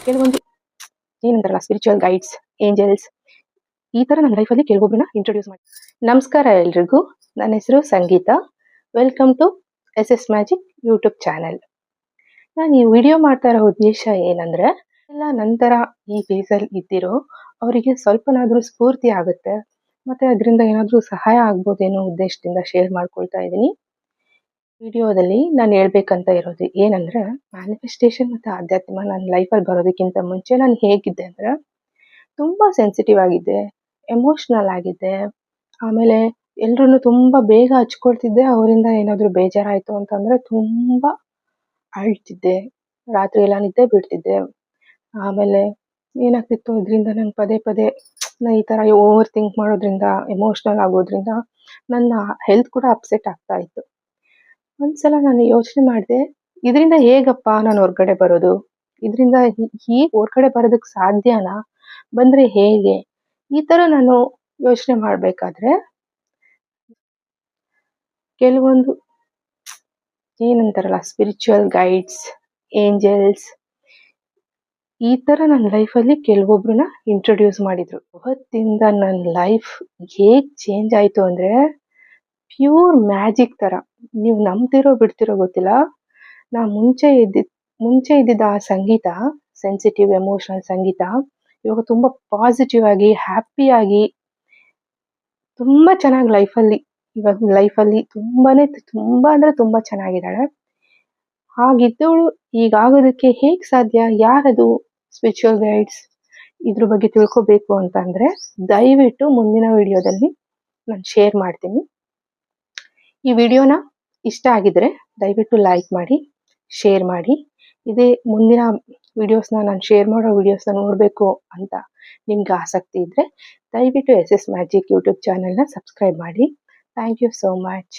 ಕೆಲವೊಂದು ಏನಂತಾರಲ್ಲ spiritual guides, angels ಈ ಥರ ನನ್ನ ಲೈಫಲ್ಲಿ ಕೆಲವೊಬ್ಬರನ್ನ ಇಂಟ್ರೊಡ್ಯೂಸ್ ಮಾಡಿ. ನಮಸ್ಕಾರ ಎಲ್ರಿಗೂ, ನನ್ನ ಹೆಸರು Sangeetha. Welcome to SS magic YouTube channel. ನಾನು ಈ ವಿಡಿಯೋ ಮಾಡ್ತಾ ಇರೋ ಉದ್ದೇಶ ಏನಂದರೆ, ಎಲ್ಲ ನಂತರ ಈ ಫೇಸಲ್ಲಿ ಇದ್ದಿರೋ ಅವರಿಗೆ ಸ್ವಲ್ಪನಾದರೂ ಸ್ಫೂರ್ತಿ ಆಗುತ್ತೆ ಮತ್ತು ಅದರಿಂದ ಏನಾದರೂ ಸಹಾಯ ಆಗ್ಬೋದೇನೋ ಉದ್ದೇಶದಿಂದ ಶೇರ್ ಮಾಡ್ಕೊಳ್ತಾ ಇದ್ದೀನಿ. ವಿಡಿಯೋದಲ್ಲಿ ನಾನು ಹೇಳ್ಬೇಕಂತ ಇರೋದು ಏನಂದರೆ, ಮ್ಯಾನಿಫೆಸ್ಟೇಷನ್ ಮತ್ತು ಆಧ್ಯಾತ್ಮ ನನ್ನ ಲೈಫಲ್ಲಿ ಬರೋದಕ್ಕಿಂತ ಮುಂಚೆ ನಾನು ಹೇಗಿದ್ದೆ ಅಂದರೆ, ತುಂಬ ಸೆನ್ಸಿಟಿವ್ ಆಗಿದ್ದೆ, ಎಮೋಷ್ನಲ್ ಆಗಿದ್ದೆ. ಆಮೇಲೆ ಎಲ್ಲರೂ ತುಂಬ ಬೇಗ ಹಚ್ಕೊಳ್ತಿದ್ದೆ. ಅವರಿಂದ ಏನಾದರೂ ಬೇಜಾರಾಯಿತು ಅಂತಂದರೆ ತುಂಬ ಅಳ್ತಿದ್ದೆ, ರಾತ್ರಿ ಎಲ್ಲ ನಿದ್ದೆ ಬಿಡ್ತಿದ್ದೆ. ಆಮೇಲೆ ಏನಾಗ್ತಿತ್ತು, ಇದರಿಂದ ನಂಗೆ ಪದೇ ಪದೇ ನಾನು ಈ ಥರ ಓವರ್ ಥಿಂಕ್ ಮಾಡೋದ್ರಿಂದ, ಎಮೋಷ್ನಲ್ ಆಗೋದ್ರಿಂದ ನನ್ನ ಹೆಲ್ತ್ ಕೂಡ ಅಪ್ಸೆಟ್ ಆಗ್ತಾ ಇತ್ತು. ಒಂದ್ಸಲ ನಾನು ಯೋಚನೆ ಮಾಡಿದೆ, ಇದರಿಂದ ಹೇಗಪ್ಪ ನಾನು ಹೊರ್ಗಡೆ ಬರೋದು, ಇದರಿಂದ ಹೀಗೆ ಹೊರ್ಗಡೆ ಬರೋದಕ್ಕೆ ಸಾಧ್ಯನಾ, ಬಂದರೆ ಹೇಗೆ, ಈ ಥರ ನಾನು ಯೋಚನೆ ಮಾಡಬೇಕಾದ್ರೆ ಕೆಲವೊಂದು ಏನಂತಾರಲ್ಲ ಸ್ಪಿರಿಚುವಲ್ ಗೈಡ್ಸ್, ಏಂಜಲ್ಸ್ ಈ ಥರ ನನ್ನ ಲೈಫಲ್ಲಿ ಕೆಲವೊಬ್ಬರನ್ನ ಇಂಟ್ರೊಡ್ಯೂಸ್ ಮಾಡಿದರು. ಅವತ್ತಿಂದ ನನ್ನ ಲೈಫ್ ಹೇಗೆ ಚೇಂಜ್ ಆಯಿತು ಅಂದರೆ, ಪ್ಯೂರ್ ಮ್ಯಾಜಿಕ್ ಥರ. ನೀವು ನಂಬ್ತಿರೋ ಬಿಡ್ತಿರೋ ಗೊತ್ತಿಲ್ಲ, ನಾ ಮುಂಚೆ ಇದ್ದಿದ್ದ ಆ ಸಂಗೀತ, ಸೆನ್ಸಿಟಿವ್ ಎಮೋಷನಲ್ ಸಂಗೀತ, ಇವಾಗ ತುಂಬ ಪಾಸಿಟಿವ್ ಆಗಿ, ಹ್ಯಾಪಿಯಾಗಿ, ತುಂಬ ಚೆನ್ನಾಗಿ ಲೈಫಲ್ಲಿ ತುಂಬ ಅಂದರೆ ತುಂಬ ಚೆನ್ನಾಗಿದ್ದಾಳೆ. ಹಾಗಿದ್ದವಳು ಹೀಗಾಗೋದಕ್ಕೆ ಹೇಗೆ ಸಾಧ್ಯ, ಯಾರದು ಸ್ಪಿರಿಚುವಲ್ ಗೈಡ್ಸ್, ಇದ್ರ ಬಗ್ಗೆ ತಿಳ್ಕೊಬೇಕು ಅಂತಂದರೆ ದಯವಿಟ್ಟು ಮುಂದಿನ ವಿಡಿಯೋದಲ್ಲಿ ನಾನು ಶೇರ್ ಮಾಡ್ತೀನಿ. ಈ ವಿಡಿಯೋನ ಇಷ್ಟ ಆಗಿದ್ರೆ ದಯವಿಟ್ಟು ಲೈಕ್ ಮಾಡಿ, ಶೇರ್ ಮಾಡಿ. ಇದೇ ಮುಂದಿನ ವಿಡಿಯೋಸ್ನ ನಾನು ಶೇರ್ ಮಾಡೋ ವಿಡಿಯೋಸ್ನ ನೋಡಬೇಕು ಅಂತ ನಿಮ್ಗೆ ಆಸಕ್ತಿ ಇದ್ದರೆ ದಯವಿಟ್ಟು SS ಮ್ಯಾಜಿಕ್ ಯೂಟ್ಯೂಬ್ ಚಾನೆಲ್ನ ಸಬ್ಸ್ಕ್ರೈಬ್ ಮಾಡಿ. Thank you so much.